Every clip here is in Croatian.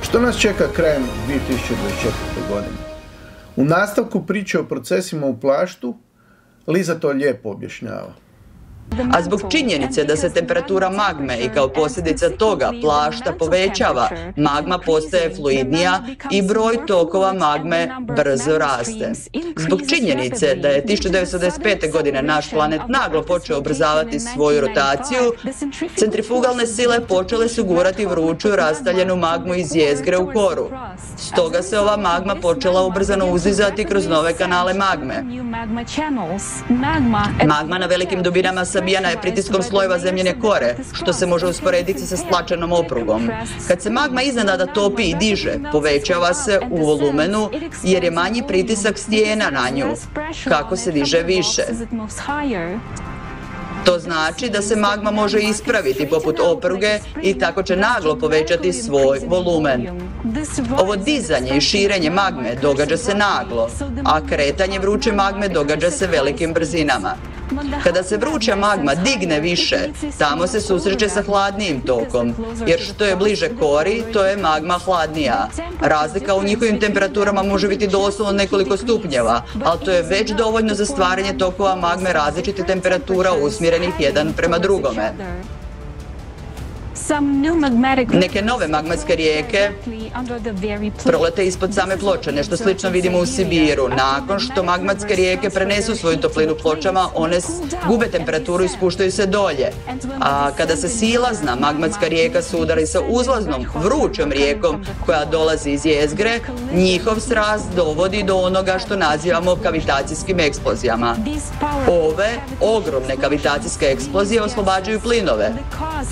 Što nas čeka krajem 2024. godine? U nastavku priče o procesima u plaštu Liza to lijepo objašnjava. A zbog činjenice da se temperatura magme i kao posljedica toga plašta povećava, magma postaje fluidnija i broj tokova magme brzo raste. Zbog činjenice da je 1995. godine naš planet naglo počeo ubrzavati svoju rotaciju, centrifugalne sile počele su gurati vruću rastaljenu magmu iz jezgre u koru. Stoga se ova magma počela ubrzano uzizati kroz nove kanale magme. Magma na velikim dubinama sabijana je pritiskom slojeva zemljine kore, što se može usporediti sa stlačenom oprugom. Kad se magma iznenada topi i diže, povećava se u volumenu jer je manji pritisak stijena na nju, kako se diže više. To znači da se magma može ispraviti poput opruge i tako će naglo povećati svoj volumen. Ovo dizanje i širenje magme događa se naglo, a kretanje vruće magme događa se velikim brzinama. Kada se vruća magma digne više, tamo se susreće sa hladnijim tokom, jer što je bliže kori, to je magma hladnija. Razlika u njihovim temperaturama može biti doslovno nekoliko stupnjeva, ali to je već dovoljno za stvaranje tokova magme različitih temperatura usmjerenih jedan prema drugome. Neke nove magmatske rijeke prolete ispod same ploče, nešto slično vidimo u Sibiru. Nakon što magmatske rijeke prenesu svoju toplinu pločama, one gube temperaturu i spuštaju se dolje. A kada se silazna magmatska rijeka sudari sa uzlaznom, vrućom rijekom koja dolazi iz jezgre, njihov sraz dovodi do onoga što nazivamo kavitacijskim eksplozijama. Ove ogromne kavitacijske eksplozije oslobađaju plinove.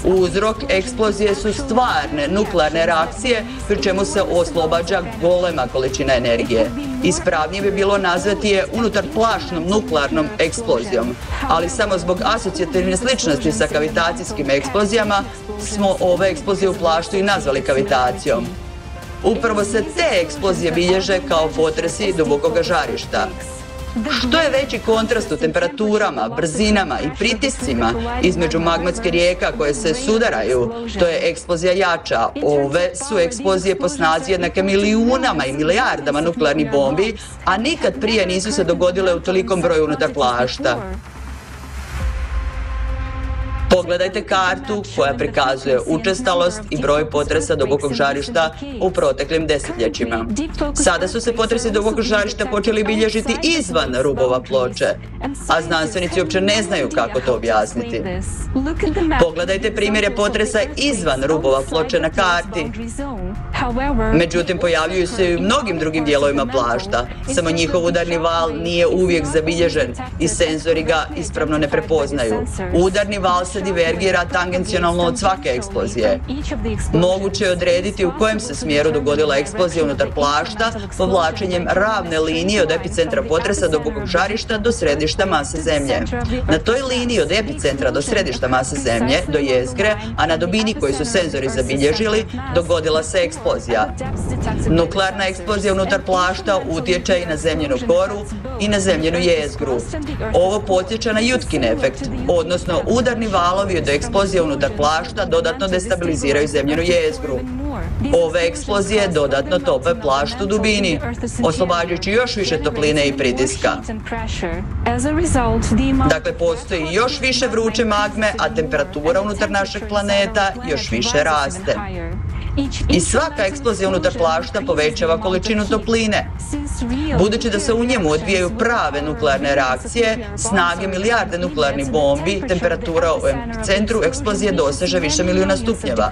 Uzrok eksplozije su stvarne nuklearne reakcije, pri čemu se oslobađa golema količina energije. Ispravnije bi bilo nazvati je unutarplašnom nuklearnom eksplozijom, ali samo zbog asocijativne sličnosti sa kavitacijskim eksplozijama smo ove eksplozije u plaštu i nazvali kavitacijom. Upravo se te eksplozije bilježe kao potresi dubokoga žarišta. Što je veći kontrast u temperaturama, brzinama i pritiscima između magmatske rijeka koje se sudaraju, to je eksplozija jača. Ove su eksplozije po snazi jednake milijunama i milijardama nuklearnih bombi, a nikad prije nisu se dogodile u tolikom broju unutar plašta. Pogledajte kartu koja prikazuje učestalost i broj potresa dubokog žarišta u proteklim desetljećima. Sada su se potresi dubokog žarišta počeli bilježiti izvan rubova ploče, a znanstvenici uopće ne znaju kako to objasniti. Pogledajte primjere potresa izvan rubova ploče na karti. Međutim, pojavljuju se i u mnogim drugim dijelovima plašta, samo njihov udarni val nije uvijek zabilježen i senzori ga ispravno ne prepoznaju. Udarni val se divergira tangencionalno od svake eksplozije. Moguće je odrediti u kojem se smjeru dogodila eksplozija unutar plašta povlačenjem ravne linije od epicentra potresa dubokog žarišta do središta mase Zemlje. Na toj liniji od epicentra do središta mase Zemlje, do jezgre, a na dubini koju su senzori zabilježili, dogodila se eksplozija. Nuklearna eksplozija unutar plašta utječe i na zemljinu koru i na zemljinu jezgru. Ovo podsjeća na Jutkin efekt, odnosno udarni valovi od eksplozije unutar plašta dodatno destabiliziraju zemljinu jezgru. Ove eksplozije dodatno tope plašt u dubini, oslobađajući još više topline i pritiska. Dakle, postoji još više vruće magme, a temperatura unutar našeg planeta još više raste. I svaka eksplozija unutar plašta povećava količinu topline. Budući da se u njemu odvijaju prave nuklearne reakcije, snage milijarde nuklearnih bombi, temperatura u epicentru eksplozije doseže više milijuna stupnjeva.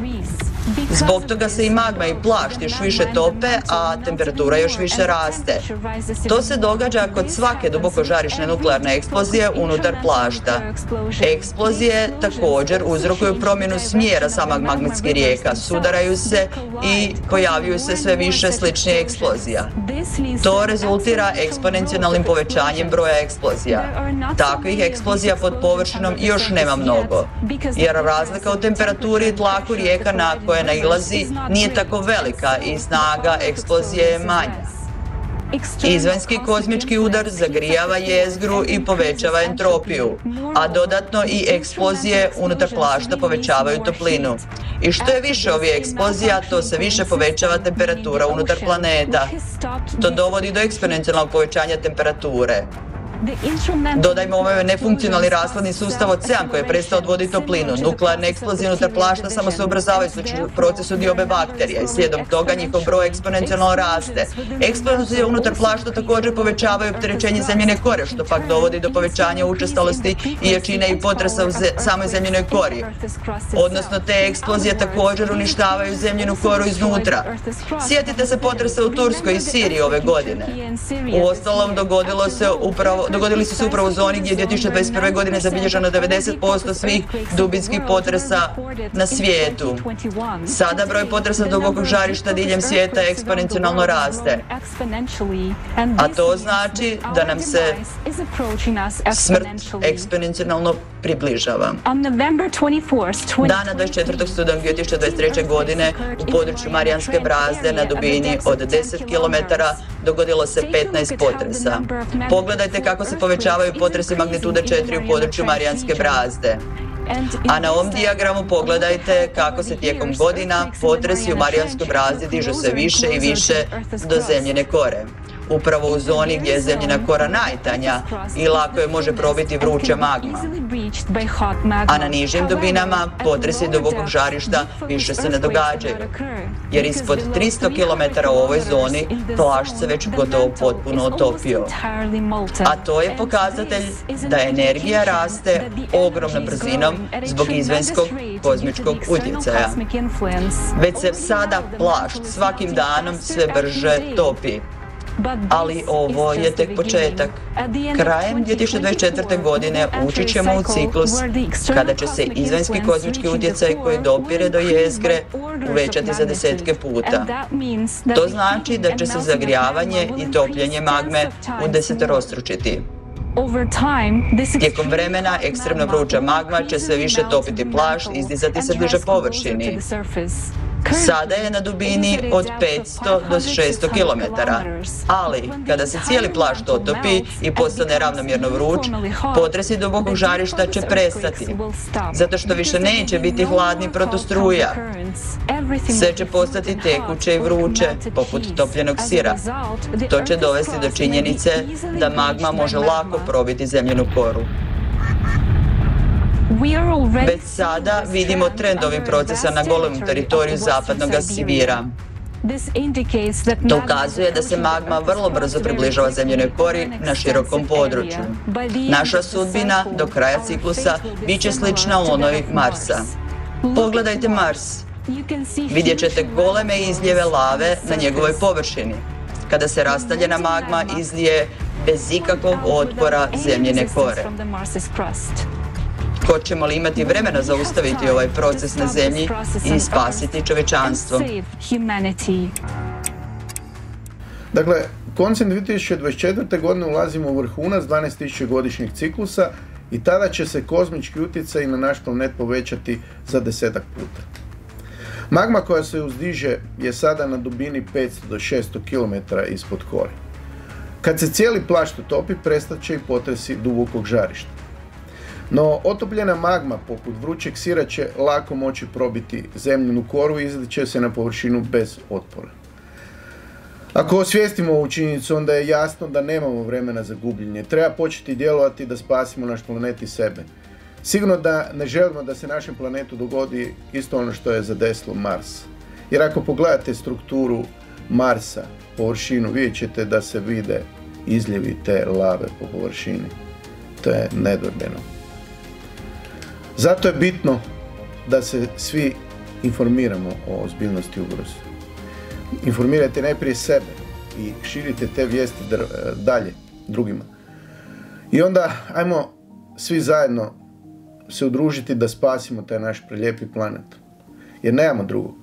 Zbog toga se i magma i plašt još više tope, a temperatura još više raste. To se događa kod svake duboko žarišne nuklearne eksplozije unutar plašta. Eksplozije također uzrokuju promjenu smjera samog magmatskih rijeka, sudaraju se i pojavljuju se sve više sličnih eksplozija. To rezultira eksponencijalnim povećanjem broja eksplozija. Takvih eksplozija pod površinom još nema mnogo, jer razlika u temperaturi i tlaku rijeka na koje nailazi nije tako velika i snaga eksplozije je manja. Izvanjski kozmički udar zagrijava jezgru i povećava entropiju, a dodatno i eksplozije unutar plašta povećavaju toplinu. I što je više ovih eksplozija, to se više povećava temperatura unutar planeta. To dovodi do eksponencijalnog povećanja temperature. Dodajmo ovaj nefunkcionalni rashladni sustav ocean koji je prestao odvoditi toplinu. Nuklearne eksplozije unutar plašta samo se ubrzavaju u procesu diobe bakterija i slijedom toga njihov broj eksponencijalno raste. Eksplozije unutar plašta također povećavaju opterećenje zemljine kore, što pak dovodi do povećanja učestalosti i jačine i potresa u samoj zemljinoj kori. Odnosno, te eksplozije također uništavaju zemljinu koru iznutra. Sjetite se potresa u Turskoj i Siriji ove godine. Uostalom, dogodili su se upravo u zoni gdje je 2021. godine zabilježeno 90% svih dubinskih potresa na svijetu. Sada broj potresa dubokog žarišta diljem svijeta eksponencijalno raste. A to znači da nam se smrt eksponencijalno približava. Dana 24. studenog 2023. godine u području Marijanske brazde na dubini od 10 km dogodilo se 15 potresa. Pogledajte kako se povećavaju potresi magnitude 4 u području Marijanske brazde. A na ovom dijagramu pogledajte kako se tijekom godina potresi u Marijanskoj brazdi dižu sve više i više do zemljine kore. Upravo u zoni gdje je zemljina kora najtanja i lako je može probiti vruća magma. A na nižim dubinama potresi dubokog žarišta više se ne događaju, jer ispod 300 km u ovoj zoni plašt se već gotovo potpuno otopio. A to je pokazatelj da energija raste ogromnom brzinom zbog izvanjskog kozmičkog utjecaja. Već se sada plašt svakim danom sve brže topi. Ali ovo je tek početak. Krajem 2024. godine ući ćemo u ciklus kada će se izvanjski kozmički utjecaj koji dopire do jezgre uvećati za desetke puta. To znači da će se zagrijavanje i topljenje magme udeseterostručiti. Tijekom vremena ekstremno vruća magma će sve više topiti plašt i izdizati se bliže površini. Sada je na dubini od 500 do 600 km, ali kada se cijeli plašt otopi i postane ravnomjerno vruć, potresi dubokog žarišta će prestati, zato što više neće biti hladni protustruja. Sve će postati tekuće i vruće, poput topljenog sira. To će dovesti do činjenice da magma može lako probiti zemljinu koru. Već sada vidimo trend ovih procesa na golem teritoriju zapadnog Sibira. To ukazuje da se magma vrlo brzo približava zemljinoj kori na širokom području. Naša sudbina do kraja ciklusa bit će slična onoj Marsa. Pogledajte Mars. Vidjet ćete goleme izljeve lave na njegovoj površini, kada se rastaljena magma izlije bez ikakvog otpora zemljine kore. Hoćemo li imati vremena zaustaviti ovaj proces na Zemlji i spasiti čovječanstvo? Dakle, koncem 2024. godine ulazimo u vrhunac 12.000 godišnjeg ciklusa i tada će se kozmički utjecaj na naš planet povećati za 10 puta. Magma koja se uzdiže je sada na dubini 500 do 600 km ispod kore. Kad se cijeli plašt utopi, prestat će i potresi dubokog žarišta. No, otopljena magma poput vrućeg sira će lako moći probiti zemljinu koru i izlijet će se na površinu bez otpora. Ako osvijestimo ovu činjenicu, onda je jasno da nemamo vremena za gubljenje. Treba početi djelovati da spasimo naš planet i sebe. Sigurno da ne želimo da se našem planetu dogodi isto ono što je zadesilo Mars. Jer ako pogledate strukturu Marsa, površinu, vidjet ćete da se vide izljevi te lave po površini. To je nedvojbeno. Zato je bitno da se svi informiramo o ozbiljnosti ugroze. Informirajte najprije sebe i širite te vijesti dalje drugima. I onda ajmo svi zajedno se udružiti da spasimo taj naš prelijepi planet. Jer nemamo drugog.